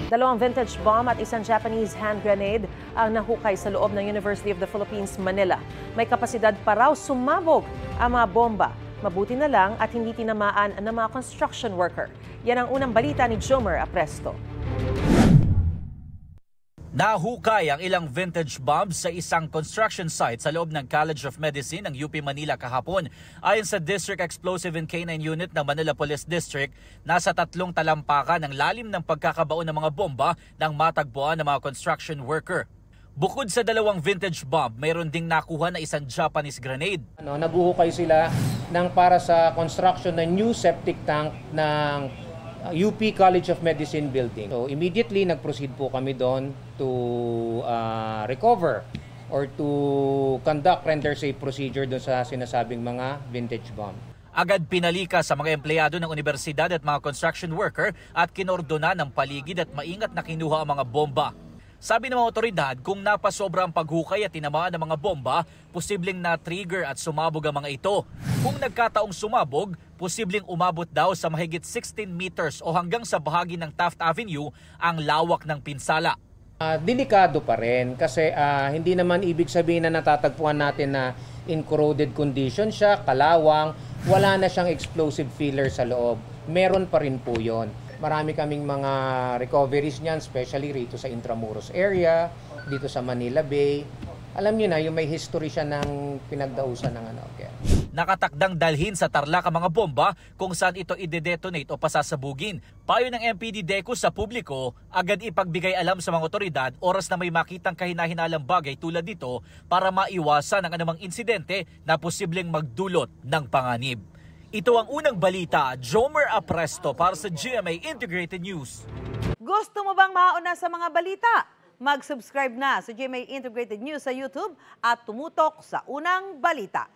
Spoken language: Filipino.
Dalawang vintage bomb at isang Japanese hand grenade ang nahukay sa loob ng University of the Philippines, Manila. May kapasidad pa raw sumabog ang mga bomba. Mabuti na lang at hindi tinamaan ng mga construction worker. Yan ang unang balita ni Jomer Apresto. Nahukay ang ilang vintage bombs sa isang construction site sa loob ng College of Medicine ng UP Manila kahapon. Ayon sa District Explosive and K9 Unit ng Manila Police District, nasa 3 talampakan ang lalim ng pagkakabaon ng mga bomba nang matagpuan ng mga construction worker. Bukod sa dalawang vintage bomb, mayroon ding nakuha na isang Japanese grenade. Naguhukay sila para sa construction ng new septic tank ng UP College of Medicine building. So immediately nag-proceed po kami doon to recover or to render safe procedure doon sa sinasabing mga vintage bomb. Agad pinalika sa mga empleyado ng universidad at mga construction worker at kinordona ng paligid at maingat na kinuha ang mga bomba. Sabi ng mga otoridad, kung napasobra ang paghukay at tinamaan ng mga bomba, posibleng na-trigger at sumabog ang mga ito. Kung nagkataong sumabog, posibleng umabot daw sa mahigit 16 meters o hanggang sa bahagi ng Taft Avenue ang lawak ng pinsala. Delikado pa rin kasi hindi naman ibig sabihin na natatagpuan natin na in corroded condition siya, kalawang, wala na siyang explosive filler sa loob. Meron pa rin po yon. Marami kaming mga recoveries niyan, especially rito sa Intramuros area, dito sa Manila Bay. Alam niyo na, yung may history siya ng pinagdausan ng ano. Okay. Nakatakdang dalhin sa Tarlac ang mga bomba kung saan ito ide-detonate o pasasabugin. Payo ng MPD DECO sa publiko, agad ipagbigay alam sa mga otoridad oras na may makitang kahinahinalang bagay tulad nito para maiwasan ang anumang insidente na posibleng magdulot ng panganib. Ito ang unang balita, Jomer Apresto para sa GMA Integrated News. Gusto mo bang mauna sa mga balita? Mag-subscribe na sa GMA Integrated News sa YouTube at tumutok sa unang balita.